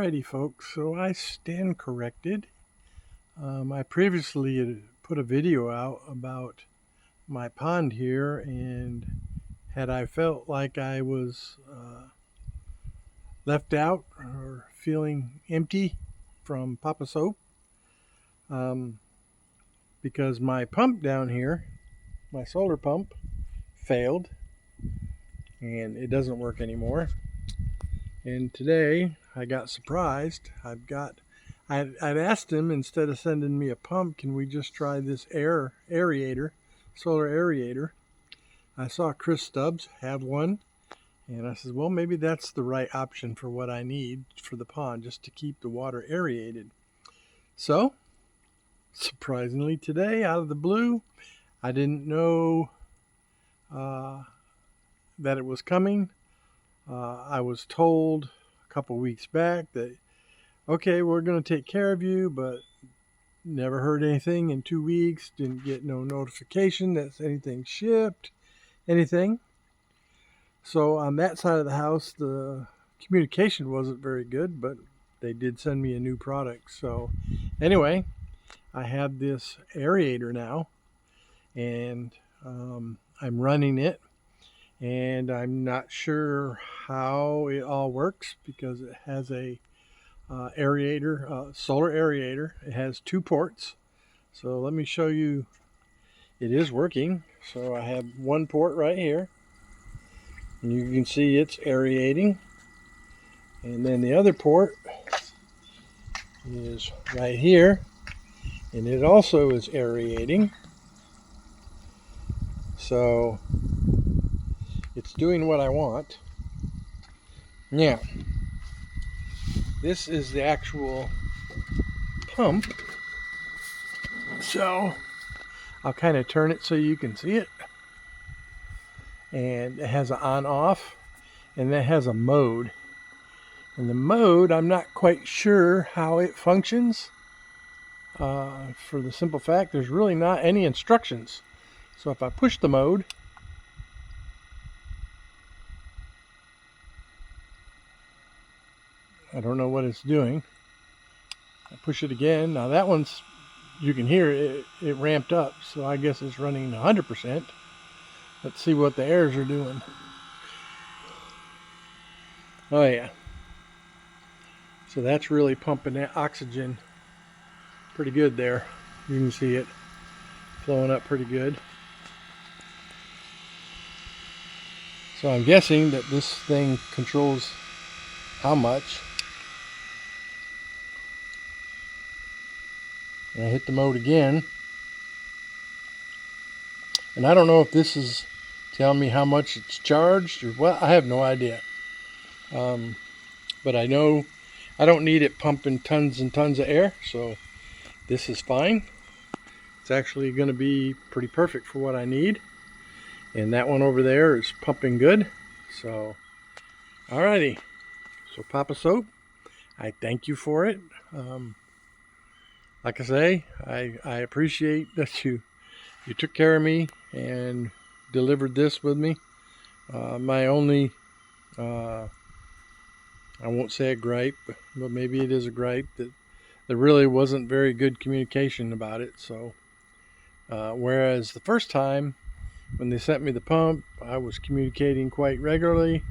Alrighty folks, so I stand corrected. I previously had put a video out about my pond here, and had I felt like I was left out or feeling empty from Poposoap, because my pump down here, my solar pump, failed and it doesn't work anymore. And today I got surprised. I'd asked him, instead of sending me a pump, can we just try this aerator, solar aerator? I saw Chris Stubbs have one, and I said, well, maybe that's the right option for what I need for the pond, just to keep the water aerated. So, surprisingly today, out of the blue, I didn't know that it was coming. I was told a couple weeks back that, okay, we're going to take care of you, but never heard anything in 2 weeks. Didn't get no notification that anything shipped, anything. So on that side of the house, the communication wasn't very good, but they did send me a new product. So anyway, I have this aerator now, and I'm running it. And I'm not sure how it all works, because it has a aerator, solar aerator. It has 2 ports. So let me show you. It is working. So I have one port right here, and you can see it's aerating. And then the other port is right here, and it also is aerating. So it's doing what I want. Now, this is the actual pump. So I'll kind of turn it so you can see it. And it has an on-off, and that has a mode. And the mode, I'm not quite sure how it functions, for the simple fact there's really not any instructions. So if I push the mode, I don't know what it's doing. I push it again. Now that one's, you can hear it ramped up, so I guess it's running 100%. Let's see what the airs are doing. Oh yeah. So that's really pumping that oxygen pretty good there. You can see it flowing up pretty good. So I'm guessing that this thing controls how much. And I hit the mode again. And I don't know if this is telling me how much it's charged or what. I have no idea. But I know I don't need it pumping tons and tons of air, so this is fine. It's actually going to be pretty perfect for what I need. And that one over there is pumping good. So, alrighty. So Poposoap, I thank you for it. Like I say, I appreciate that you took care of me and delivered this with me. My only, I won't say a gripe, but maybe it is a gripe, that there really wasn't very good communication about it. So, whereas the first time when they sent me the pump, I was communicating quite regularly.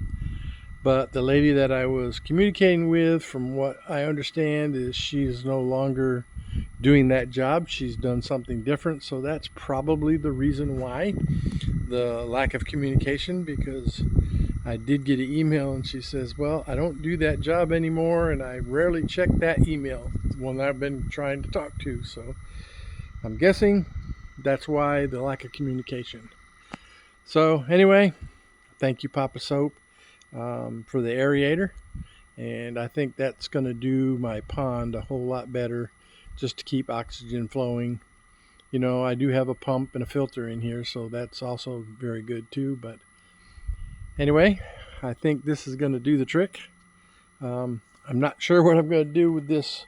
But the lady that I was communicating with, from what I understand, is she's no longer doing that job. She's done something different. So that's probably the reason why, the lack of communication, because I did get an email and she says, well, I don't do that job anymore, and I rarely check that email, the one that I've been trying to talk to. So I'm guessing that's why, the lack of communication. So anyway, thank you, Poposoap, for the aerator. And I think that's going to do my pond a whole lot better, just to keep oxygen flowing. You know, I do have a pump and a filter in here, so that's also very good too. But anyway, I think this is going to do the trick. I'm not sure what I'm going to do with this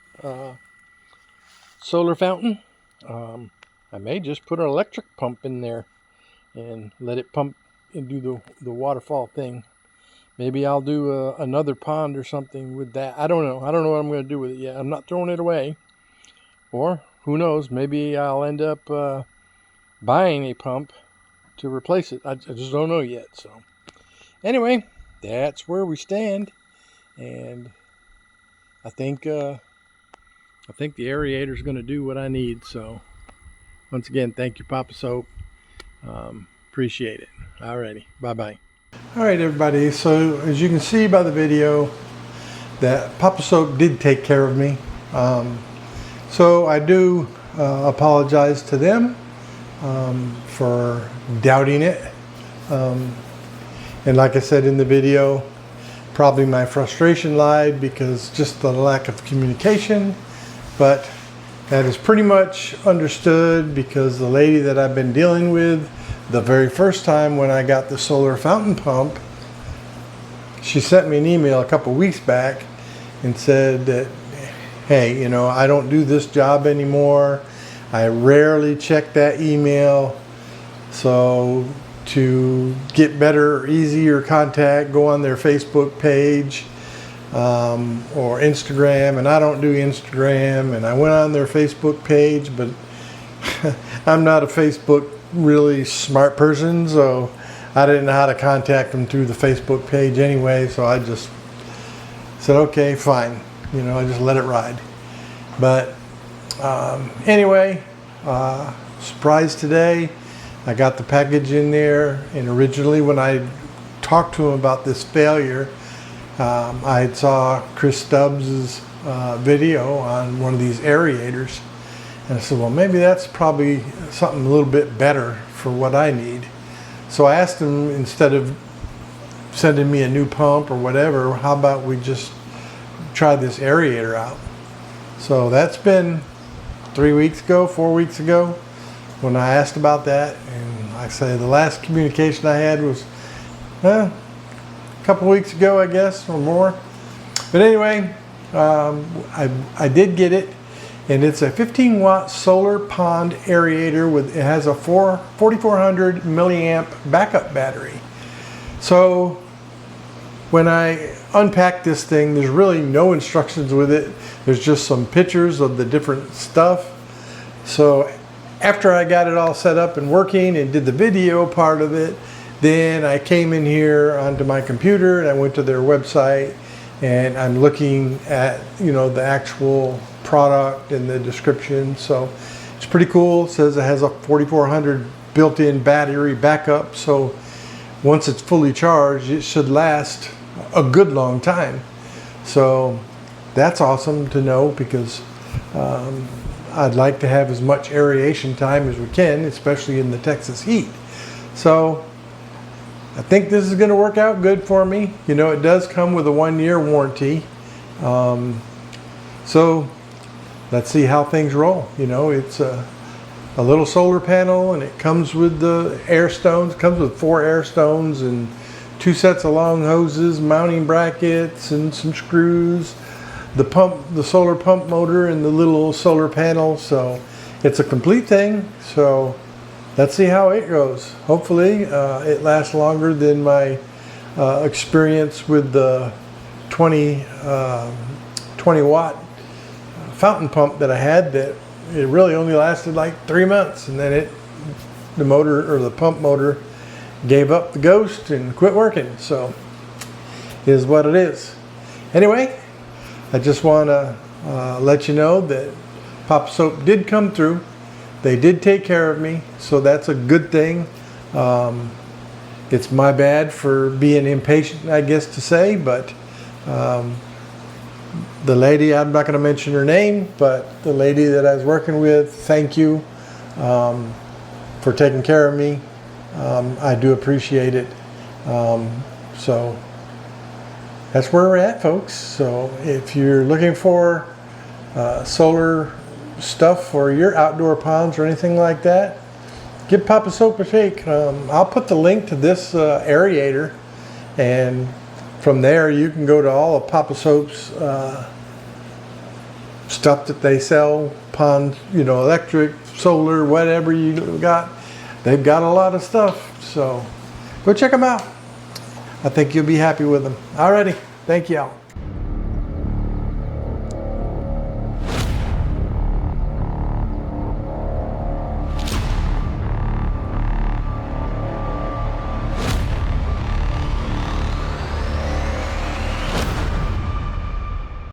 solar fountain. I may just put an electric pump in there and let it pump and do the waterfall thing. maybe I'll do another pond or something with that. I don't know. I don't know what I'm going to do with it yet. I'm not throwing it away. Or, who knows, maybe I'll end up buying a pump to replace it. I just don't know yet. So, anyway, that's where we stand. And I think the aerator is going to do what I need. So, once again, thank you, Poposoap. Appreciate it. Alrighty, bye-bye. Alright, everybody, so as you can see by the video that Poposoap did take care of me. So I do apologize to them for doubting it. And like I said in the video, probably my frustration lied because just the lack of communication. But that is pretty much understood because the lady that I've been dealing with the very first time when I got the solar fountain pump, she sent me an email a couple weeks back and said that, hey, you know, I don't do this job anymore. I rarely check that email. So to get better, easier contact, go on their Facebook page or Instagram. And I don't do Instagram. And I went on their Facebook page, but I'm not a Facebook really smart person, so I didn't know how to contact them through the Facebook page anyway, so I just said, okay, fine, you know, I just let it ride. But anyway, surprise today, I got the package in there, and originally when I talked to him about this failure, I saw Chris Stubbs' video on one of these aerators. And I said, well, maybe that's probably something a little bit better for what I need. So I asked him, instead of sending me a new pump or whatever, how about we just try this aerator out? So that's been 3 weeks ago, 4 weeks ago, when I asked about that. And like I say, the last communication I had was a couple weeks ago, I guess, or more. But anyway, I did get it. And it's a 15-watt solar pond aerator with, it has a 4,400 milliamp backup battery. So when I unpack this thing, there's really no instructions with it. There's just some pictures of the different stuff. So after I got it all set up and working and did the video part of it, then I came in here onto my computer and I went to their website and I'm looking at, you know, the actual product and the description. So it's pretty cool. It says it has a 4,400 built-in battery backup. So once it's fully charged, it should last a good long time. So that's awesome to know, because I'd like to have as much aeration time as we can, especially in the Texas heat. So I think this is going to work out good for me. You know, it does come with a 1-year warranty. So let's see how things roll. You know, it's a little solar panel, and it comes with the air stones. It comes with 4 air stones and 2 sets of long hoses, mounting brackets, and some screws. The pump, the solar pump motor, and the little solar panel. So it's a complete thing. So let's see how it goes. Hopefully it lasts longer than my experience with the 20 watt fountain pump that I had, that it really only lasted like 3 months, and then the motor, or the pump motor, gave up the ghost and quit working. So it is what it is. Anyway, I just want to let you know that Poposoap did come through. They did take care of me, so that's a good thing. It's my bad for being impatient, I guess to say, but the lady, I'm not going to mention her name, but the lady that I was working with, thank you for taking care of me. I do appreciate it. So that's where we're at, folks. So if you're looking for solar stuff for your outdoor ponds or anything like that, give Poposoap a shake. I'll put the link to this aerator, and from there you can go to all of Poposoap's stuff that they sell, pond, you know, electric, solar, whatever you got. They've got a lot of stuff, so go check them out. I think you'll be happy with them. Alrighty, thank y'all.